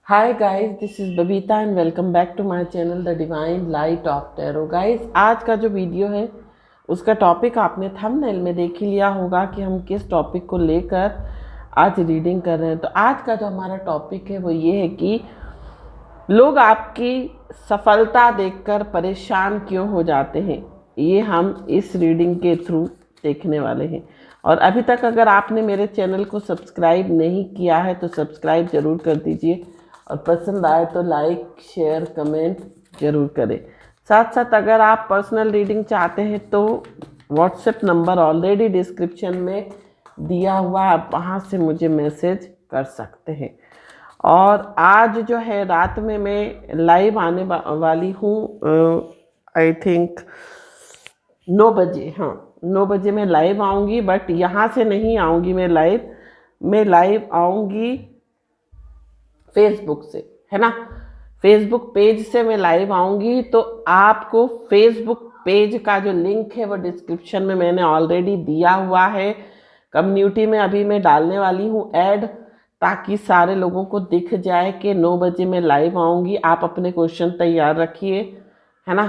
Hi guys, this is Babita and welcome back to my channel the divine light of tarot. Guys, आज का जो video है उसका topic आपने थंबनेल में देख ही लिया होगा कि हम किस टॉपिक को लेकर आज रीडिंग कर रहे हैं। तो आज का जो हमारा टॉपिक है वो ये है कि लोग आपकी सफलता देखकर परेशान क्यों हो जाते हैं। ये हम इस रीडिंग के थ्रू देखने वाले हैं। और अभी तक अगर आपने मेरे चैनल को सब्सक्राइब नहीं किया है तो सब्सक्राइब ज़रूर कर दीजिए और पसंद आए तो लाइक शेयर कमेंट ज़रूर करें। साथ साथ अगर आप पर्सनल रीडिंग चाहते हैं तो व्हाट्सएप नंबर ऑलरेडी डिस्क्रिप्शन में दिया हुआ, आप वहाँ से मुझे मैसेज कर सकते हैं। और आज जो है रात में मैं लाइव आने वाली हूँ। आई थिंक 9 बजे, हाँ 9 बजे मैं लाइव आऊँगी, बट यहाँ से नहीं आऊँगी मैं लाइव आऊँगी फेसबुक से, है ना। फेसबुक पेज से मैं लाइव आऊँगी। तो आपको फेसबुक पेज का जो लिंक है वो डिस्क्रिप्शन में मैंने ऑलरेडी दिया हुआ है। कम्युनिटी में अभी मैं डालने वाली हूँ ऐड, ताकि सारे लोगों को दिख जाए कि 9 बजे मैं लाइव आऊँगी। आप अपने क्वेश्चन तैयार रखिए, है ना।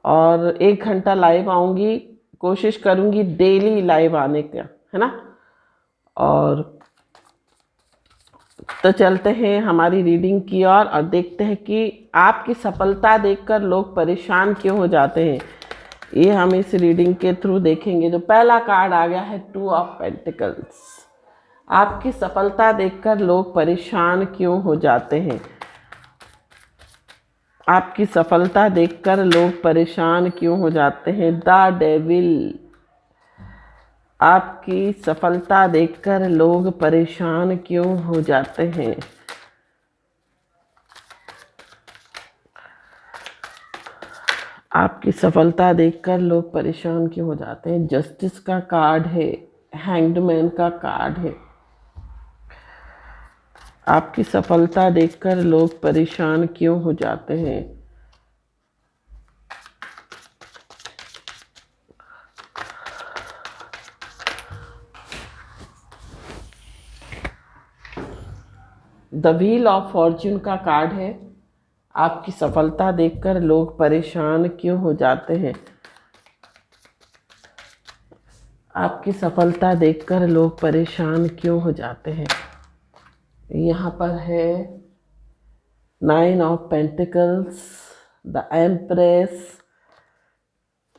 और 1 घंटा लाइव आऊँगी, कोशिश करूँगी डेली लाइव आने का, है ना। और तो चलते हैं हमारी रीडिंग की और देखते हैं कि आपकी सफलता देखकर लोग परेशान क्यों हो जाते हैं। ये हम इस रीडिंग के थ्रू देखेंगे। जो पहला कार्ड आ गया है 2 ऑफ पेंटिकल्स। आपकी सफलता देखकर लोग परेशान क्यों हो जाते हैं। आपकी सफलता देखकर लोग परेशान क्यों हो जाते हैं। The devil. आपकी सफलता देखकर लोग परेशान क्यों हो जाते हैं। आपकी सफलता देखकर लोग परेशान क्यों हो जाते हैं। जस्टिस का कार्ड है, हैंग्ड मैन का कार्ड है। आपकी सफलता देखकर लोग परेशान क्यों हो जाते हैं। द व्हील ऑफ फॉर्च्यून का कार्ड है। आपकी सफलता देखकर लोग परेशान क्यों हो जाते हैं। आपकी सफलता देखकर लोग परेशान क्यों हो जाते हैं। यहाँ पर है 9 of pentacles, the empress,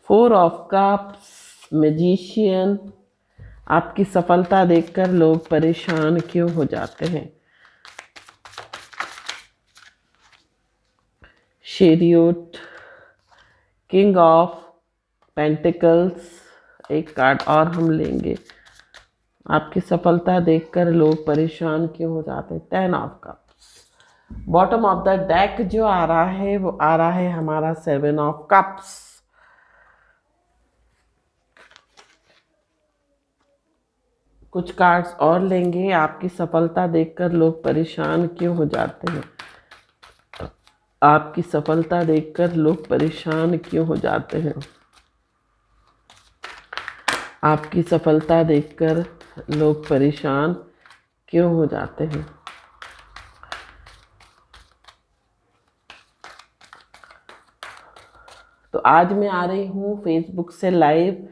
4 of cups, magician. आपकी सफलता देखकर लोग परेशान क्यों हो जाते हैं। शेरियोट, किंग ऑफ पेंटिकल्स। एक कार्ड और हम लेंगे। आपकी सफलता देखकर लोग परेशान क्यों हो जाते हैं। 10 of cups. Bottom of the deck जो आ रहा है वो आ रहा है हमारा 7 ऑफ कप्स। कुछ कार्ड्स और लेंगे। आपकी सफलता देखकर लोग परेशान क्यों हो जाते हैं। आपकी सफलता देखकर लोग परेशान क्यों हो जाते हैं। आपकी सफलता देखकर लोग परेशान क्यों हो जाते हैं। तो आज मैं आ रही हूँ फेसबुक से लाइव।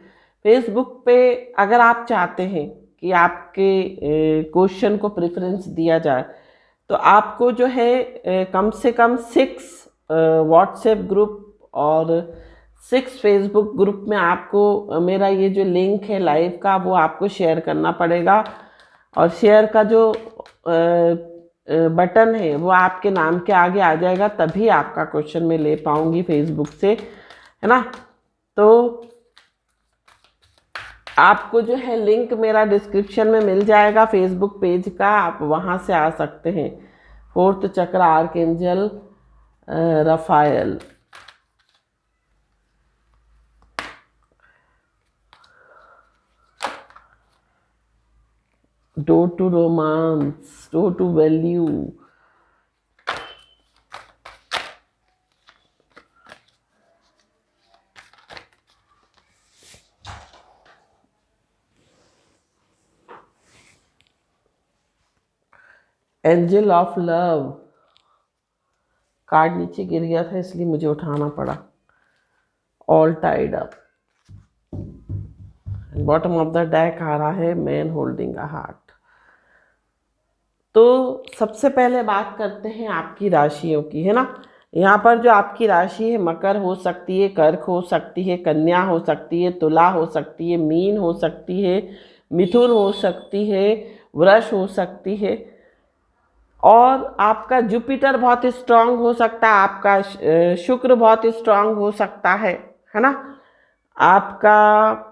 फेसबुक पे अगर आप चाहते हैं कि आपके क्वेश्चन को प्रेफरेंस दिया जाए तो आपको जो है कम से कम 6 व्हाट्सएप ग्रुप और 6 फेसबुक ग्रुप में आपको मेरा ये जो लिंक है लाइव का वो आपको शेयर करना पड़ेगा। और शेयर का जो बटन है वो आपके नाम के आगे आ जाएगा, तभी आपका क्वेश्चन मैं ले पाऊंगी फेसबुक से, है ना। तो आपको जो है लिंक मेरा डिस्क्रिप्शन में मिल जाएगा फेसबुक पेज का, आप वहाँ से आ सकते हैं। 4th चक्र archangel Raphael. Door to romance, door to value. Angel of love. Card नीचे गिर गया था इसलिए मुझे उठाना पड़ा। All tied up. Bottom of the deck आ रहा है मैन होल्डिंग अ हार्ट। तो सबसे पहले बात करते हैं आपकी राशियों की, है ना। यहाँ पर जो आपकी राशि है मकर हो सकती है, कर्क हो सकती है, कन्या हो सकती है, तुला हो सकती है, मीन हो सकती है, मिथुन हो सकती है, वृष हो सकती है। और आपका जुपिटर बहुत स्ट्रांग हो सकता है, आपका शुक्र बहुत स्ट्रांग हो सकता है ना। आपका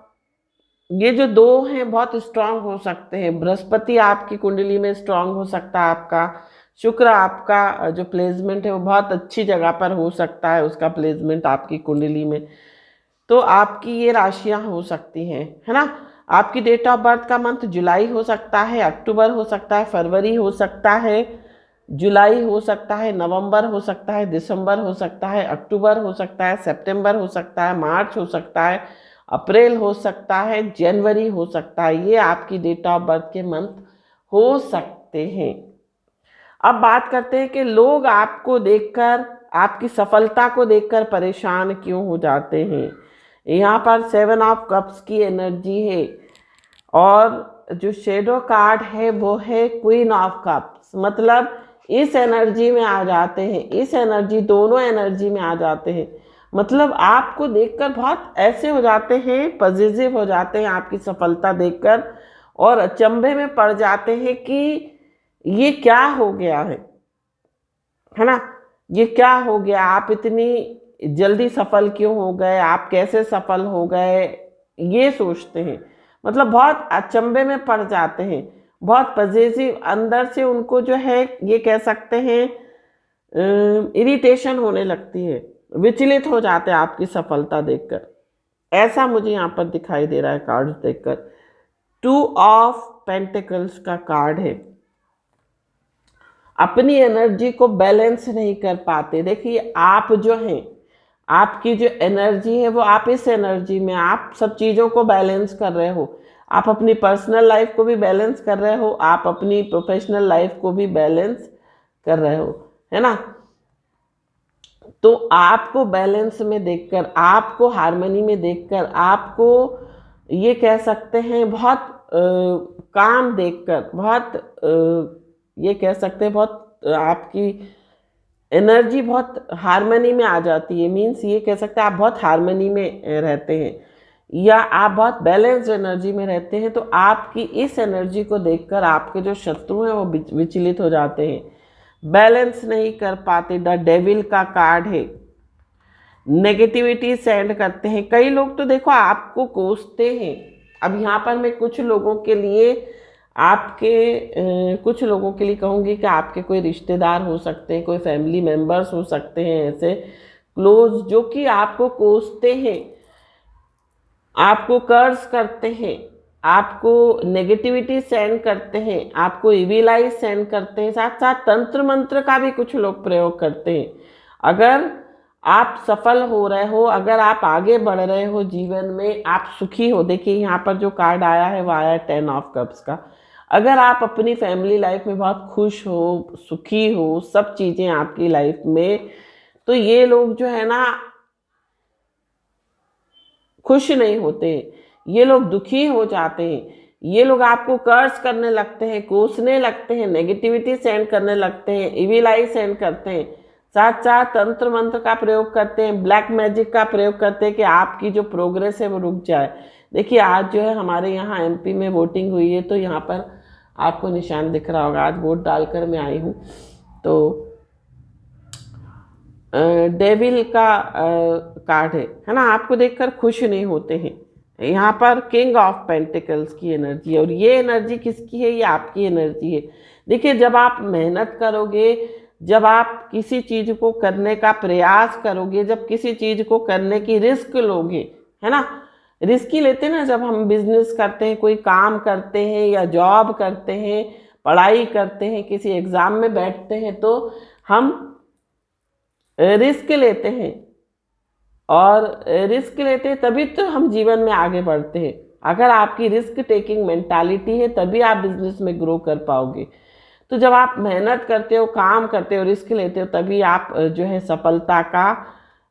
ये जो दो हैं बहुत स्ट्रांग हो सकते हैं। बृहस्पति आपकी कुंडली में स्ट्रांग हो सकता है आपका। शुक्र आपका जो प्लेसमेंट है वो बहुत अच्छी जगह पर हो सकता है, उसका प्लेसमेंट आपकी कुंडली में। तो आपकी ये राशियां हो सकती हैं, है ना। आपकी डेट ऑफ बर्थ का मंथ जुलाई हो सकता है, अक्टूबर हो सकता है, फरवरी हो सकता है, जुलाई हो सकता है, नवंबर हो सकता है, दिसंबर हो सकता है, अक्टूबर हो सकता है, सितंबर हो सकता है, मार्च हो सकता है, अप्रैल हो सकता है, जनवरी हो सकता है। ये आपकी डेट ऑफ बर्थ के मंथ हो सकते हैं। अब बात करते हैं कि लोग आपको देखकर, आपकी सफलता को देखकर परेशान क्यों हो जाते हैं। यहाँ पर 7 ऑफ कप्स की एनर्जी है और जो शेडो कार्ड है वो है क्वीन ऑफ कप्स। मतलब इस एनर्जी में आ जाते हैं, इस एनर्जी, दोनों एनर्जी में आ जाते हैं। मतलब आपको देखकर बहुत ऐसे हो जाते हैं, पॉजिटिव हो जाते हैं आपकी सफलता देखकर, और अचंभे में पड़ जाते हैं कि ये क्या हो गया है ना। ये क्या हो गया, आप इतनी जल्दी सफल क्यों हो गए, आप कैसे सफल हो गए, ये सोचते हैं। मतलब बहुत अचंभे में पड़ जाते हैं, बहुत पॉजिटिव अंदर से उनको जो है ये कह सकते हैं इरिटेशन होने लगती है, विचलित हो जाते हैं आपकी सफलता देखकर। ऐसा मुझे यहाँ पर दिखाई दे रहा है कार्ड देखकर। 2 ऑफ पेंटिकल्स का कार्ड है। अपनी एनर्जी को बैलेंस नहीं कर पाते। देखिए आप जो हैं, आपकी जो एनर्जी है वो, आप इस एनर्जी में आप सब चीज़ों को बैलेंस कर रहे हो। आप अपनी पर्सनल लाइफ को भी बैलेंस कर रहे हो, आप अपनी प्रोफेशनल लाइफ को भी बैलेंस कर रहे हो, है ना। तो आपको बैलेंस में देखकर, आपको हार्मनी में देखकर, आपको ये कह सकते हैं बहुत काम देखकर, बहुत ये कह सकते हैं बहुत आपकी एनर्जी बहुत हार्मनी में आ जाती है। मीन्स ये कह सकते हैं आप बहुत हार्मनी में रहते हैं या आप बहुत बैलेंस्ड एनर्जी में रहते हैं। तो आपकी इस एनर्जी को देखकर आपके जो शत्रु हैं वो विचलित हो जाते हैं, बैलेंस नहीं कर पाते। द डेविल का कार्ड है, नेगेटिविटी सेंड करते हैं। कई लोग तो देखो आपको कोसते हैं। अब यहाँ पर मैं कुछ लोगों के लिए, आपके कुछ लोगों के लिए कहूँगी कि आपके कोई रिश्तेदार हो सकते हैं, कोई फैमिली मेम्बर्स हो सकते हैं ऐसे क्लोज, जो कि आपको कोसते हैं, आपको कर्ज करते हैं, आपको नेगेटिविटी सेंड करते हैं, आपको इविलाइज सेंड करते हैं, साथ साथ तंत्र मंत्र का भी कुछ लोग प्रयोग करते हैं। अगर आप सफल हो रहे हो, अगर आप आगे बढ़ रहे हो जीवन में, आप सुखी हो, देखिए यहाँ पर जो कार्ड आया है वो आया है 10 ऑफ कप्स का। अगर आप अपनी फैमिली लाइफ में बहुत खुश हो, सुखी हो, सब चीज़ें आपकी लाइफ में, तो ये लोग जो है ना खुश नहीं होते, ये लोग दुखी हो जाते हैं। ये लोग आपको कर्ज करने लगते हैं, कोसने लगते हैं, नेगेटिविटी सेंड करने लगते हैं, इविलाई सेंड करते हैं, साथ साथ तंत्र मंत्र का प्रयोग करते हैं, ब्लैक मैजिक का प्रयोग करते हैं कि आपकी जो प्रोग्रेस है वो रुक जाए। देखिए आज जो है हमारे यहाँ एमपी में वोटिंग हुई है, तो यहाँ पर आपको निशान दिख रहा होगा, आज वोट डालकर मैं आई हूँ। तो डेविल का कार्ड है ना। आपको देखकर खुश नहीं होते हैं। यहाँ पर किंग ऑफ पेंटिकल्स की एनर्जी है, और ये एनर्जी किसकी है, ये आपकी एनर्जी है। देखिए जब आप मेहनत करोगे, जब आप किसी चीज़ को करने का प्रयास करोगे, जब किसी चीज़ को करने की रिस्क लोगे, है ना, रिस्क ही लेते हैं ना। जब हम बिजनेस करते हैं, कोई काम करते हैं या जॉब करते हैं, पढ़ाई करते हैं, किसी एग्ज़ाम में बैठते हैं, तो हम रिस्क लेते हैं, और रिस्क लेते हैं तभी तो हम जीवन में आगे बढ़ते हैं। अगर आपकी रिस्क टेकिंग मेंटालिटी है तभी आप बिजनेस में ग्रो कर पाओगे। तो जब आप मेहनत करते हो, काम करते हो, रिस्क लेते हो, तभी आप जो है सफलता का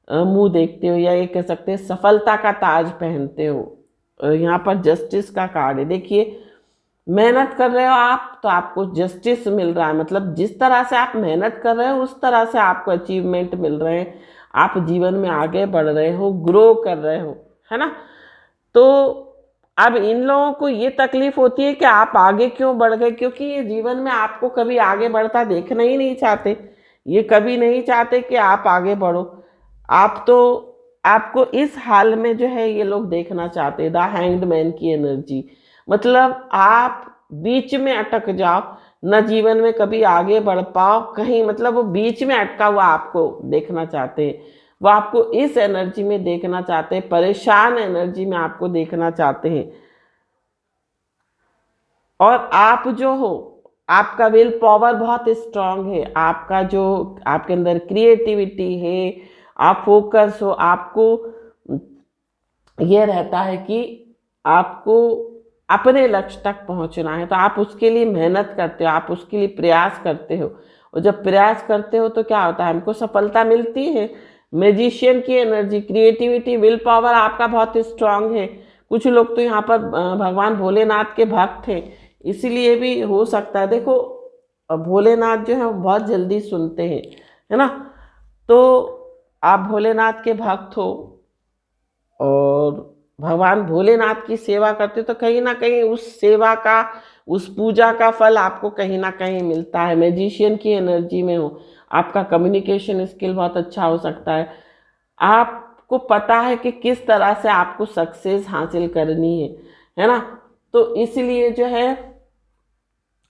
मुंह देखते हो, या ये कह सकते हैं सफलता का ताज पहनते हो। यहाँ पर जस्टिस का कार्ड है। देखिए, मेहनत कर रहे हो आप तो आपको जस्टिस मिल रहा है, मतलब जिस तरह से आप मेहनत कर रहे हो उस तरह से आपको अचीवमेंट मिल रहे हैं, आप जीवन में आगे बढ़ रहे हो, ग्रो कर रहे हो, है ना। तो अब इन लोगों को ये तकलीफ होती है कि आप आगे क्यों बढ़ गए, क्योंकि ये जीवन में आपको कभी आगे बढ़ता देखना ही नहीं चाहते। ये कभी नहीं चाहते कि आप आगे बढ़ो। आप तो आपको इस हाल में जो है ये लोग देखना चाहते हैं, द हैंग्ड मैन की एनर्जी। मतलब आप बीच में अटक जाओ, न जीवन में कभी आगे बढ़ पाओ कहीं, मतलब वो बीच में अटका हुआ आपको देखना चाहते हैं। वो आपको इस एनर्जी में देखना चाहते हैं, परेशान एनर्जी में आपको देखना चाहते हैं। और आप जो हो, आपका विल पावर बहुत स्ट्रांग है, आपका जो आपके अंदर क्रिएटिविटी है, आप फोकस हो, आपको ये रहता है कि आपको अपने लक्ष्य तक पहुंचना है, तो आप उसके लिए मेहनत करते हो, आप उसके लिए प्रयास करते हो। और जब प्रयास करते हो तो क्या होता है, हमको सफलता मिलती है। मैजिशियन की एनर्जी, क्रिएटिविटी, विल पावर आपका बहुत स्ट्रांग है। कुछ लोग तो यहाँ पर भगवान भोलेनाथ के भक्त हैं, इसीलिए भी हो सकता है। देखो, भोलेनाथ जो है वो बहुत जल्दी सुनते हैं, है ना। तो आप भोलेनाथ के भक्त हो और भगवान भोलेनाथ की सेवा करते हो, तो कहीं ना कहीं उस सेवा का, उस पूजा का फल आपको कहीं ना कहीं मिलता है। मैजिशियन की एनर्जी में हो, आपका कम्युनिकेशन स्किल बहुत अच्छा हो सकता है। आपको पता है कि किस तरह से आपको सक्सेस हासिल करनी है ना। तो इसलिए जो है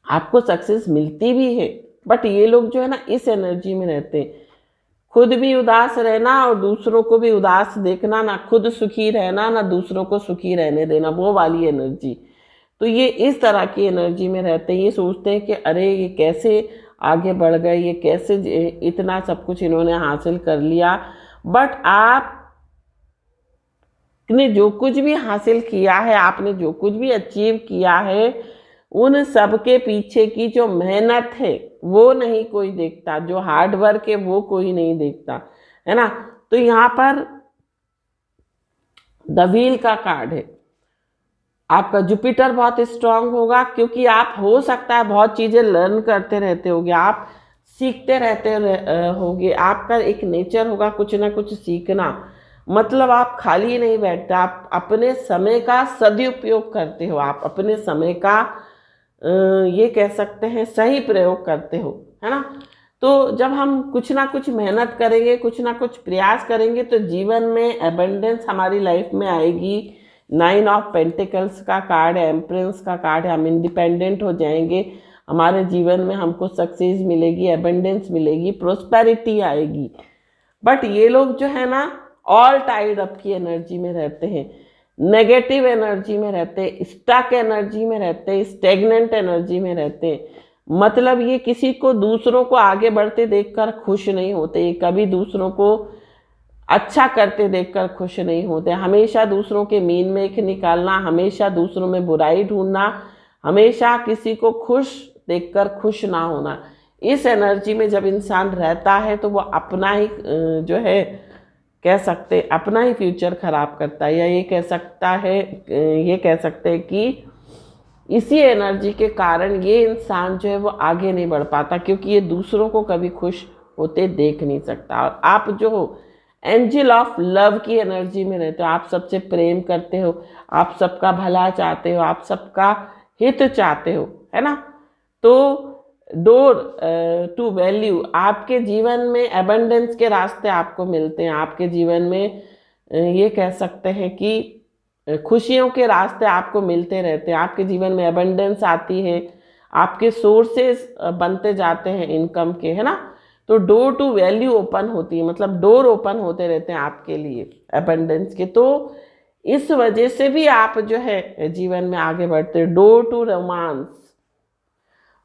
आपको सक्सेस मिलती भी है। बट ये लोग जो है ना इस एनर्जी में रहते हैं, खुद भी उदास रहना और दूसरों को भी उदास देखना, ना खुद सुखी रहना ना दूसरों को सुखी रहने देना, वो वाली एनर्जी। तो ये इस तरह की एनर्जी में रहते हैं। ये सोचते हैं कि अरे ये कैसे आगे बढ़ गए, ये कैसे इतना सब कुछ इन्होंने हासिल कर लिया। बट आपने जो कुछ भी हासिल किया है, आपने जो कुछ भी अचीव किया है, उन सब के पीछे की जो मेहनत है वो नहीं कोई देखता, जो हार्ड वर्क है वो कोई नहीं देखता, है ना। तो यहाँ पर द व्हील का कार्ड है। आपका जुपिटर बहुत स्ट्रांग होगा, क्योंकि आप हो सकता है बहुत चीज़ें लर्न करते रहते होगे, आप सीखते रहते होगे। आपका एक नेचर होगा कुछ ना कुछ सीखना, मतलब आप खाली नहीं बैठते, आप अपने समय का सदुपयोग करते हो, आप अपने समय का ये कह सकते हैं सही प्रयोग करते हो, है ना। तो जब हम कुछ ना कुछ मेहनत करेंगे, कुछ ना कुछ प्रयास करेंगे, तो जीवन में एबंडेंस हमारी लाइफ में आएगी। 9 ऑफ पेंटिकल्स का कार्ड है, एम्प्रेंस का कार्ड है, हम इंडिपेंडेंट हो जाएंगे, हमारे जीवन में हमको सक्सेस मिलेगी, एबंडेंस मिलेगी, प्रोस्पेरिटी आएगी। बट ये लोग जो है ना ऑल टाइड अप की एनर्जी में रहते हैं, नेगेटिव एनर्जी में रहते हैं, स्टक एनर्जी में रहते हैं, स्टेगनेंट एनर्जी में रहते हैं। मतलब ये किसी को, दूसरों को आगे बढ़ते देखकर खुश नहीं होते, ये कभी दूसरों को अच्छा करते देखकर खुश नहीं होते, हमेशा दूसरों के मीन में निकालना, हमेशा दूसरों में बुराई ढूंढना, हमेशा किसी को खुश देखकर खुश ना होना। इस एनर्जी में जब इंसान रहता है तो वो अपना ही जो है कह सकते अपना ही फ्यूचर खराब करता है, या ये कह सकते हैं कि इसी एनर्जी के कारण ये इंसान जो है वो आगे नहीं बढ़ पाता, क्योंकि ये दूसरों को कभी खुश होते देख नहीं सकता। और आप जो हो एंजल ऑफ लव की एनर्जी में रहते हो, आप सबसे प्रेम करते हो, आप सबका भला चाहते हो, आप सबका हित चाहते हो, है ना। तो डोर टू वैल्यू, आपके जीवन में एबंडेंस के रास्ते आपको मिलते हैं, आपके जीवन में ये कह सकते हैं कि खुशियों के रास्ते आपको मिलते रहते हैं, आपके जीवन में एबंडेंस आती है, आपके सोर्सेस बनते जाते हैं इनकम के, है ना। तो डोर टू वैल्यू ओपन होती है, मतलब डोर ओपन होते रहते हैं आपके लिए एबंडेंस के। तो इस वजह से भी आप जो है जीवन में आगे बढ़ते हैं। डोर टू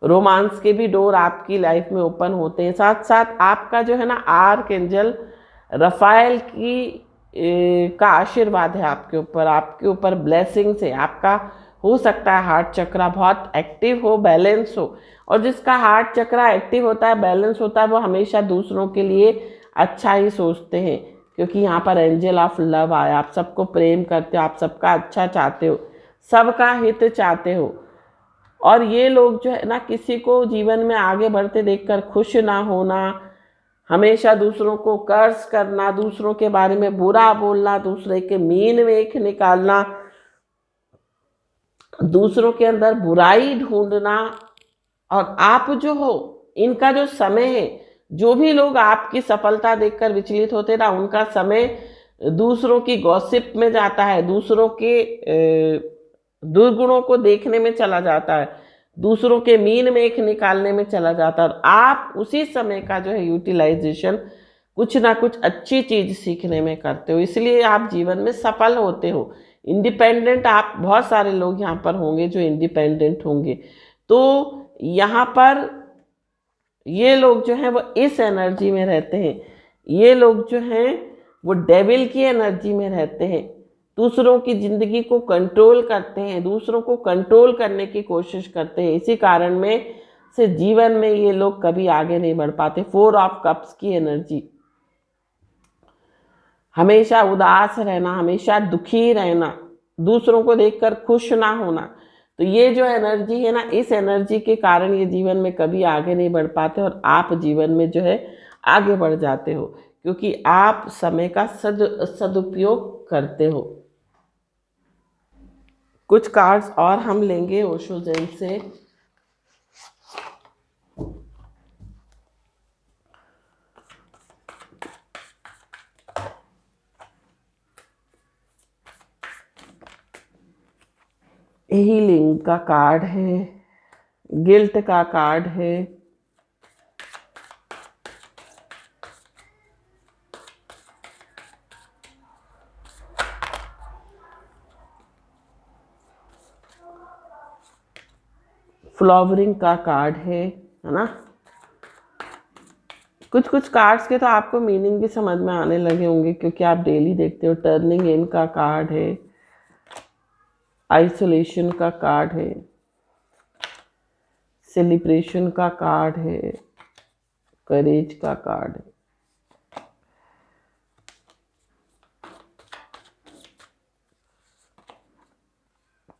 रोमांस के भी डोर आपकी लाइफ में ओपन होते हैं। साथ साथ आपका जो है ना आर्क एंजल रफाएल का आशीर्वाद है आपके ऊपर ब्लेसिंग्स है, आपका हो सकता है हार्ट चक्रा बहुत एक्टिव हो, बैलेंस हो। और जिसका हार्ट चक्रा एक्टिव होता है, बैलेंस होता है, वो हमेशा दूसरों के लिए अच्छा ही सोचते हैं, क्योंकि यहाँ पर एंजल ऑफ लव आया। आप सबको प्रेम करते हो, आप सबका अच्छा चाहते हो, सबका हित चाहते हो। और ये लोग जो है ना, किसी को जीवन में आगे बढ़ते देखकर खुश ना होना, हमेशा दूसरों को कर्ज करना, दूसरों के बारे में बुरा बोलना, दूसरे के मीन में निकालना, दूसरों के अंदर बुराई ढूंढना। और आप जो हो, इनका जो समय है, जो भी लोग आपकी सफलता देखकर विचलित होते ना, उनका समय दूसरों की गॉसिप में जाता है, दूसरों के दुर्गुणों को देखने में चला जाता है, दूसरों के मीन में निकालने में चला जाता है। और आप उसी समय का जो है यूटिलाइजेशन कुछ ना कुछ अच्छी चीज सीखने में करते हो, इसलिए आप जीवन में सफल होते हो। इंडिपेंडेंट, आप बहुत सारे लोग यहाँ पर होंगे जो इंडिपेंडेंट होंगे। तो यहाँ पर ये लोग जो हैं वो इस एनर्जी में रहते हैं। ये लोग जो हैं वो डेविल की एनर्जी में रहते हैं, दूसरों की जिंदगी को कंट्रोल करते हैं, दूसरों को कंट्रोल करने की कोशिश करते हैं। इसी कारण में से जीवन में ये लोग कभी आगे नहीं बढ़ पाते। 4 ऑफ कप्स की एनर्जी, हमेशा उदास रहना, हमेशा दुखी रहना, दूसरों को देखकर खुश ना होना। तो ये जो एनर्जी है ना, इस एनर्जी के कारण ये जीवन में कभी आगे नहीं बढ़ पाते, और आप जीवन में जो है आगे बढ़ जाते हो, क्योंकि आप समय का सदुपयोग करते हो। कुछ कार्ड्स और हम लेंगे ओशो जैन से। हीलिंग का कार्ड है, गिल्ट का कार्ड है, फ्लावरिंग का कार्ड है ना। कुछ कुछ कार्ड्स के तो आपको मीनिंग भी समझ में आने लगे होंगे, क्योंकि आप डेली देखते हो। टर्निंग इन का कार्ड है, आइसोलेशन का कार्ड है, सेलिब्रेशन का कार्ड है, करेज का कार्ड है,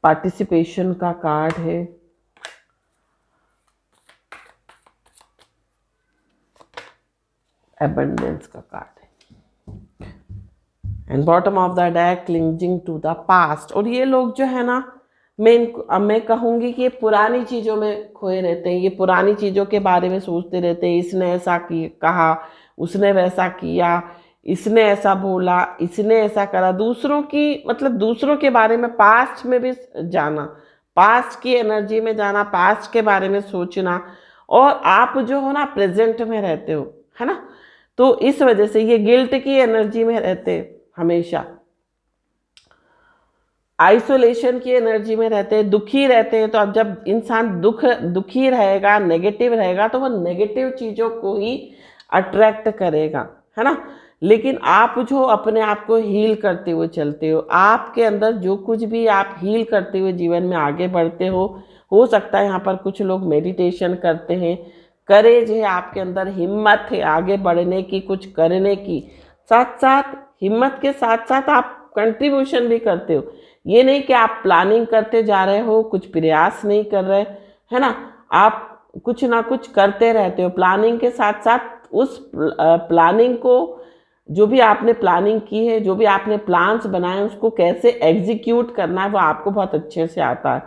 पार्टिसिपेशन का कार्ड है, एबंडेंस का कार्ड है, and bottom of the deck clinging to the past. और ये लोग जो है ना, मैं कहूँगी कि ये पुरानी चीज़ों में खोए रहते हैं, ये पुरानी चीज़ों के बारे में सोचते रहते हैं। इसने ऐसा कहा, उसने वैसा किया, इसने ऐसा बोला, इसने ऐसा करा, दूसरों की मतलब दूसरों के बारे में, पास्ट में भी जाना, पास्ट की एनर्जी में जाना, पास्ट के बारे में सोचना। और आप जो हो ना, प्रेजेंट में रहते हो, है ना। तो इस वजह से ये गिल्ट की एनर्जी में रहते हैं, हमेशा आइसोलेशन की एनर्जी में रहते हैं, दुखी रहते हैं। तो अब जब इंसान दुखी रहेगा, नेगेटिव रहेगा, तो वो नेगेटिव चीज़ों को ही अट्रैक्ट करेगा, है ना। लेकिन आप जो अपने आप को हील करते हुए चलते हो, आपके अंदर जो कुछ भी आप हील करते हुए जीवन में आगे बढ़ते हो सकता है यहाँ पर कुछ लोग मेडिटेशन करते हैं, करेज है आपके अंदर, हिम्मत है आगे बढ़ने की, कुछ करने की, साथ साथ हिम्मत के साथ साथ आप कंट्रीब्यूशन भी करते हो। ये नहीं कि आप प्लानिंग करते जा रहे हो, कुछ प्रयास नहीं कर रहे, है ना। आप कुछ ना कुछ करते रहते हो प्लानिंग के साथ साथ। उस प्लानिंग को, जो भी आपने प्लानिंग की है, जो भी आपने प्लान्स बनाए, उसको कैसे एग्जीक्यूट करना है वो आपको बहुत अच्छे से आता है।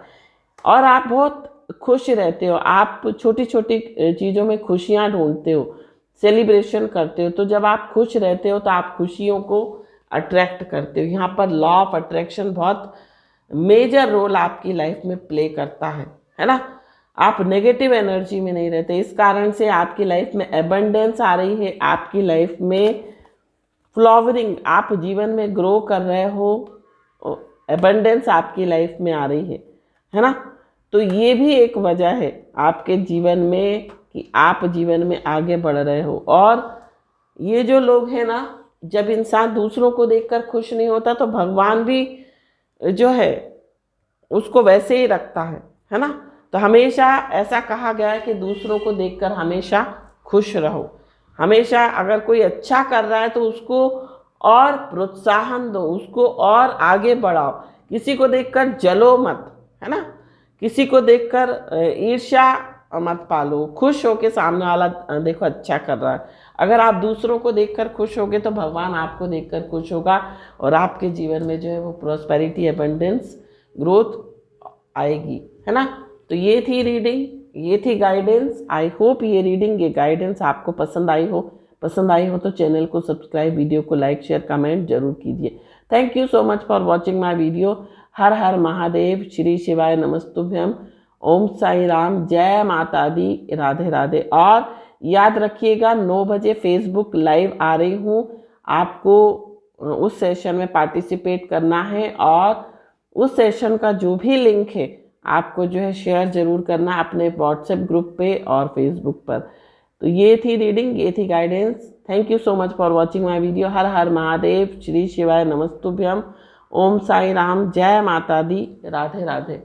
और आप बहुत खुश रहते हो, आप छोटी छोटी चीज़ों में खुशियाँ ढूंढते हो, सेलिब्रेशन करते हो। तो जब आप खुश रहते हो तो आप खुशियों को अट्रैक्ट करते हो। यहाँ पर लॉ ऑफ अट्रैक्शन बहुत मेजर रोल आपकी लाइफ में प्ले करता है ना। आप नेगेटिव एनर्जी में नहीं रहते, इस कारण से आपकी लाइफ में एबंडेंस आ रही है, आपकी लाइफ में फ्लावरिंग, आप जीवन में ग्रो कर रहे हो, एबंडेंस आपकी लाइफ में आ रही है ना। तो ये भी एक वजह है आपके जीवन में कि आप जीवन में आगे बढ़ रहे हो। और ये जो लोग हैं ना, जब इंसान दूसरों को देखकर खुश नहीं होता तो भगवान भी जो है उसको वैसे ही रखता है ना। तो हमेशा ऐसा कहा गया है कि दूसरों को देखकर हमेशा खुश रहो। हमेशा अगर कोई अच्छा कर रहा है तो उसको और प्रोत्साहन दो, उसको और आगे बढ़ाओ। किसी को देखकर जलो मत, है ना। किसी को देखकर ईर्ष्या मत पालो। खुश हो के सामने वाला देखो अच्छा कर रहा है। अगर आप दूसरों को देखकर खुश होगे तो भगवान आपको देखकर खुश होगा और आपके जीवन में जो है वो प्रॉस्पेरिटी, एबंडेंस, ग्रोथ आएगी, है ना। तो ये थी रीडिंग, ये थी गाइडेंस। आई होप ये रीडिंग, ये गाइडेंस आपको पसंद आई हो। पसंद आई हो तो चैनल को सब्सक्राइब, वीडियो को लाइक, शेयर, कमेंट जरूर कीजिए। Thank you so much for watching my video. हर हर महादेव, श्री शिवाय नमस्तुभ्यम, ओम साई राम, जय माता दी, राधे राधे। और याद रखिएगा 9 बजे फेसबुक लाइव आ रही हूँ, आपको उस सेशन में पार्टिसिपेट करना है और उस सेशन का जो भी लिंक है आपको जो है शेयर जरूर करना अपने व्हाट्सएप ग्रुप पे और फेसबुक पर। तो ये थी रीडिंग, ये थी guidance. Thank you so much for watching my video. हर हर महादेव, श्री शिवाय नमस्तुभ्यम, ओम साई राम, जय माता दी, राधे राधे।